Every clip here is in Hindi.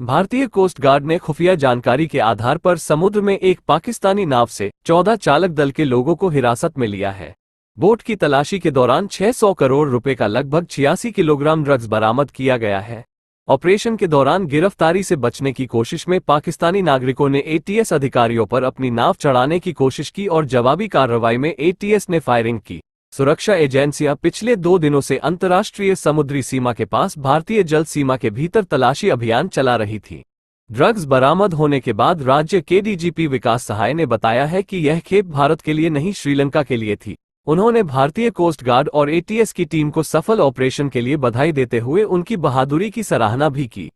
भारतीय कोस्ट गार्ड ने खुफिया जानकारी के आधार पर समुद्र में एक पाकिस्तानी नाव से 14 चालक दल के लोगों को हिरासत में लिया है। बोट की तलाशी के दौरान 600 करोड़ रुपए का लगभग 86 किलोग्राम ड्रग्स बरामद किया गया है। ऑपरेशन के दौरान गिरफ्तारी से बचने की कोशिश में पाकिस्तानी नागरिकों ने एटीएस अधिकारियों पर अपनी नाव चढ़ाने की कोशिश की और जवाबी कार्रवाई में एटीएस ने फायरिंग की। सुरक्षा एजेंसियां पिछले 2 दिनों से अंतर्राष्ट्रीय समुद्री सीमा के पास भारतीय जल सीमा के भीतर तलाशी अभियान चला रही थी। ड्रग्स बरामद होने के बाद राज्य के डीजीपी विकास सहाय ने बताया है कि यह खेप भारत के लिए नहीं श्रीलंका के लिए थी। उन्होंने भारतीय कोस्ट गार्ड और एटीएस की टीम को सफल ऑपरेशन के लिए बधाई देते हुए उनकी बहादुरी की सराहना भी की।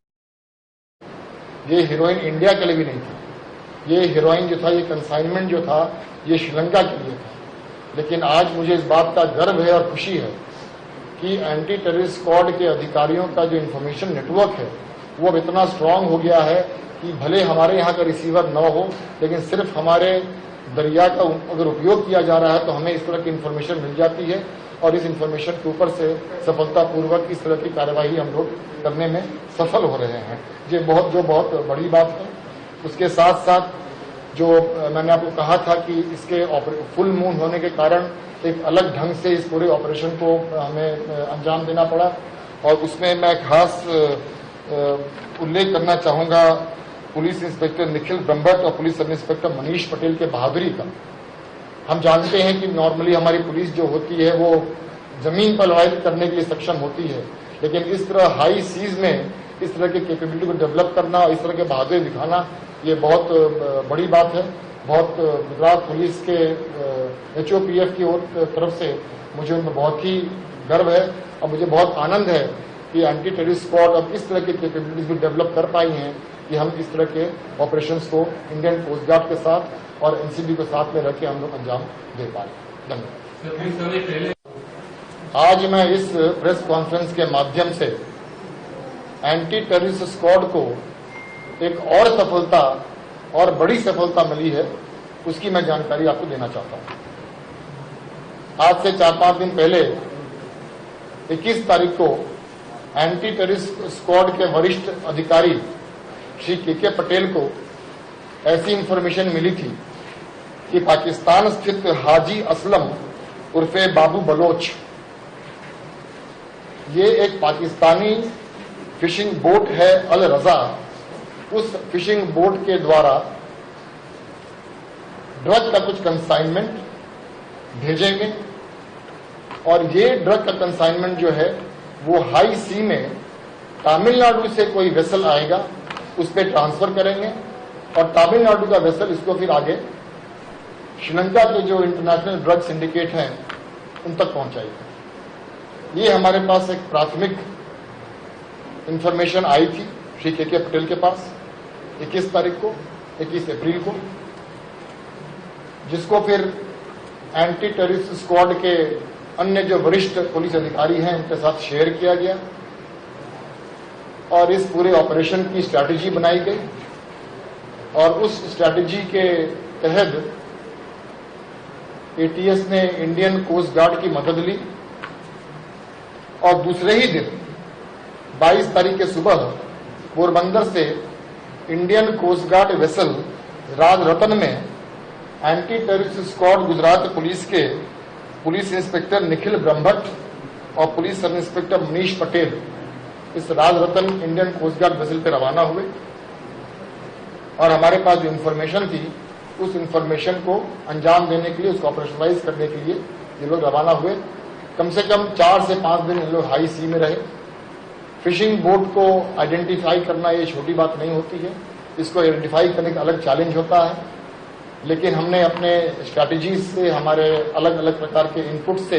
ये हीरोइन इंडिया के लिए भी नहीं थी, ये हीरोइन जो था, ये कंसाइनमेंट जो था, ये श्रीलंका के लिए था। लेकिन आज मुझे इस बात का गर्व है और खुशी है कि एंटी टेररिस्ट स्क्वाड के अधिकारियों का जो इंफॉर्मेशन नेटवर्क है वो अब इतना स्ट्रांग हो गया है कि भले हमारे यहाँ का रिसीवर न हो, लेकिन सिर्फ हमारे दरिया का अगर उपयोग किया जा रहा है तो हमें इस तरह की इंफॉर्मेशन मिल जाती है और इस इंफॉर्मेशन के ऊपर से सफलतापूर्वक इस तरह की कार्यवाही हम लोग करने में सफल हो रहे हैं। ये बहुत बड़ी बात है। उसके साथ साथ जो मैंने आपको कहा था कि इसके फुल मून होने के कारण एक अलग ढंग से इस पूरे ऑपरेशन को हमें अंजाम देना पड़ा और उसमें मैं खास उल्लेख करना चाहूंगा पुलिस इंस्पेक्टर निखिल ब्रह्मभट्ट और police sub inspector Manish Patel के बहादुरी का। हम जानते हैं कि नॉर्मली हमारी पुलिस जो होती है वो जमीन पर लड़ाई करने के लिए सक्षम होती है, लेकिन इस तरह हाई सीज में इस तरह की कैपेबिलिटी को डेवलप करना और इस तरह के बहादुरी दिखाना ये बहुत बड़ी बात है। बहुत गुजरात पुलिस के एचओपीएफ की तरफ से मुझे उनमें बहुत ही गर्व है और मुझे बहुत आनंद है कि एंटी टेररिस्ट स्क्वाड अब इस तरह की कैपेबिलिटीज भी डेवलप कर पाई हैं कि हम इस तरह के ऑपरेशंस को इंडियन कोस्ट गार्ड के साथ और एनसीबी के साथ में रख के हम लोग अंजाम दे पाए। धन्यवाद। आज मैं इस प्रेस कॉन्फ्रेंस के माध्यम से एंटी टेररिस्ट स्क्वाड को एक और सफलता और बड़ी सफलता मिली है उसकी मैं जानकारी आपको देना चाहता हूं। आज से 4-5 दिन पहले 21 तारीख को एंटी टेररिस्ट स्क्वाड के वरिष्ठ अधिकारी श्री के पटेल को ऐसी इंफॉर्मेशन मिली थी कि पाकिस्तान स्थित हाजी असलम उर्फे बाबू बलोच, ये एक पाकिस्तानी फिशिंग बोट है अल रजा, उस फिशिंग बोट के द्वारा ड्रग का कुछ कंसाइनमेंट भेजेंगे और ये ड्रग का कंसाइनमेंट जो है वो हाई सी में तमिलनाडु से कोई वेसल आएगा उस पर ट्रांसफर करेंगे और तमिलनाडु का वेसल इसको फिर आगे श्रीलंका के जो इंटरनेशनल ड्रग सिंडिकेट हैं उन तक पहुंचाएगा। ये हमारे पास एक प्राथमिक इंफॉर्मेशन आई थी श्री के पटेल के पास 21 तारीख को, 21 अप्रैल को, जिसको फिर एंटी टेररिस्ट स्क्वाड के अन्य जो वरिष्ठ पुलिस अधिकारी हैं उनके साथ शेयर किया गया और इस पूरे ऑपरेशन की स्ट्रैटेजी बनाई गई और उस स्ट्रैटेजी के तहत एटीएस ने इंडियन कोस्ट गार्ड की मदद ली और दूसरे ही दिन 22 तारीख के सुबह पोरबंदर से Indian coast guard vessel Rajratan में anti terrorist squad Gujarat police के पुलिस इंस्पेक्टर निखिल ब्रह्मभट्ट और police sub inspector Manish Patel इस Rajratan Indian coast guard vessel पर रवाना हुए और हमारे पास जो इंफॉर्मेशन थी उस इंफॉर्मेशन को अंजाम देने के लिए, उसको ऑपरेशनलाइज करने के लिए ये लोग रवाना हुए। कम से कम 4 से 5 दिन इन लोग हाई सी में रहे। फिशिंग बोट को आइडेंटिफाई करना ये छोटी बात नहीं होती है, इसको आइडेंटिफाई करने का अलग चैलेंज होता है, लेकिन हमने अपने स्ट्रैटेजीज से, हमारे अलग अलग प्रकार के इनपुट से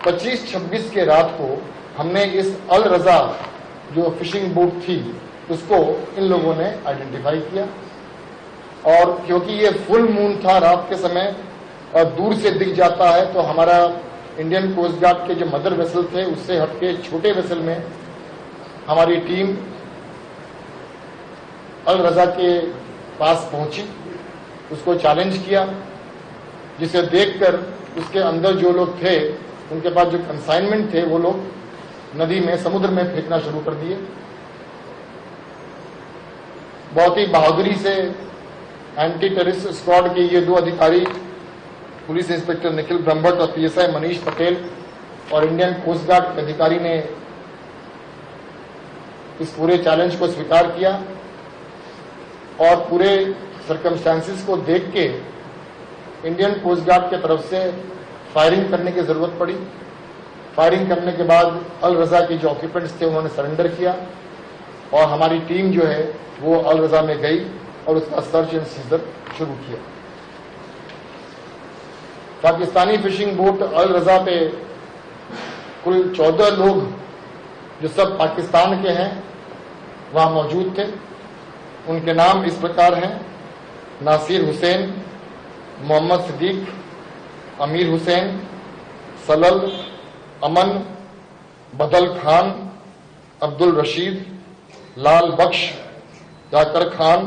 25-26 के रात को हमने इस अल रजा जो फिशिंग बोट थी उसको इन लोगों ने आइडेंटिफाई किया और क्योंकि ये फुल मून था रात के समय और दूर से दिख जाता है तो हमारा इंडियन कोस्ट गार्ड के जो मदर वेसल थे उससे हटके छोटे वेसल में हमारी टीम अल रजा के पास पहुंची, उसको चैलेंज किया, जिसे देखकर उसके अंदर जो लोग थे उनके पास जो कंसाइनमेंट थे वो लोग नदी में, समुद्र में फेंकना शुरू कर दिए बहुत ही बहादुरी से एंटी टेररिस्ट स्क्वाड के ये 2 अधिकारी, पुलिस इंस्पेक्टर निखिल ब्रह्मभट्ट और पीएसआई मनीष पटेल और इंडियन कोस्ट गार्ड के अधिकारी ने इस पूरे चैलेंज को स्वीकार किया और पूरे सर्कमस्टेंसेस को देख के इंडियन कोस्ट गार्ड के तरफ से फायरिंग करने की जरूरत पड़ी। फायरिंग करने के बाद अल रजा के जो ऑक्यूपेंट्स थे उन्होंने सरेंडर किया और हमारी टीम जो है वो अल रजा में गई और उसका सर्च एंड सीजर शुरू किया। पाकिस्तानी फिशिंग बोट अल रजा पे कुल 14 लोग जो सब पाकिस्तान के हैं वहां मौजूद थे। उनके नाम इस प्रकार हैं: नासिर हुसैन, मोहम्मद सिद्दीक, अमीर हुसैन, सलल, अमन, बदल खान, अब्दुल रशीद, लाल बख्श, जाकर खान,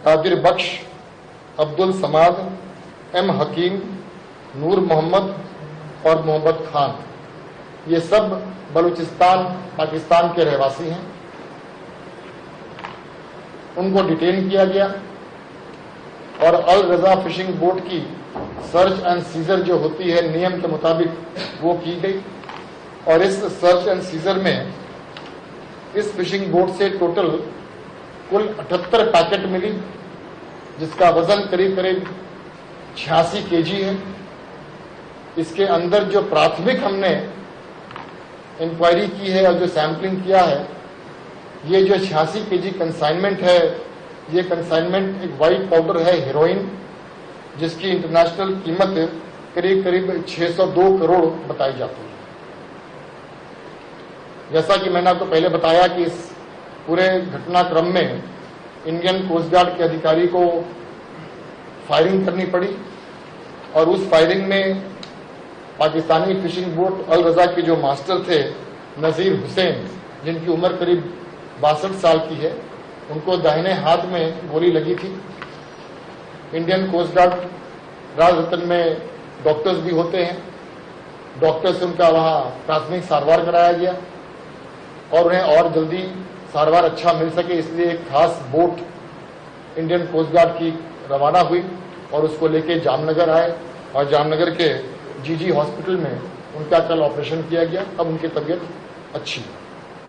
कादिर बख्श, अब्दुल समाद, एम हकीम, नूर मोहम्मद और मोहम्मद खान। ये सब बलूचिस्तान पाकिस्तान के रहवासी हैं। उनको डिटेन किया गया और अल रजा फिशिंग बोट की सर्च एंड सीजर जो होती है नियम के मुताबिक वो की गई और इस सर्च एंड सीजर में इस फिशिंग बोट से टोटल कुल 78 पैकेट मिली, जिसका वजन करीब करीब 86 केजी है। इसके अंदर जो प्राथमिक हमने इंक्वायरी की है और जो सैंपलिंग किया है, ये जो 86 केजी कंसाइनमेंट है, ये कंसाइनमेंट एक व्हाइट पाउडर है हेरोइन, जिसकी इंटरनेशनल कीमत करीब करीब 602 करोड़ बताई जाती है। जैसा कि मैंने आपको पहले बताया कि इस पूरे घटनाक्रम में इंडियन कोस्ट गार्ड के अधिकारी को फायरिंग करनी पड़ी और उस फायरिंग में पाकिस्तानी फिशिंग बोट अल रजा के जो मास्टर थे नजीर हुसैन, जिनकी उम्र करीब 62 साल की है, उनको दाहिने हाथ में गोली लगी थी। इंडियन कोस्ट गार्ड राजरतन में डॉक्टर्स भी होते हैं। डॉक्टर से उनका वहां प्राथमिक सारवार कराया गया और उन्हें और जल्दी सारवार अच्छा मिल सके, इसलिए एक खास बोट इंडियन कोस्ट गार्ड की रवाना हुई और उसको लेके जामनगर आए और जामनगर के जीजी हॉस्पिटल में उनका कल ऑपरेशन किया गया। अब उनकी तबीयत अच्छी है।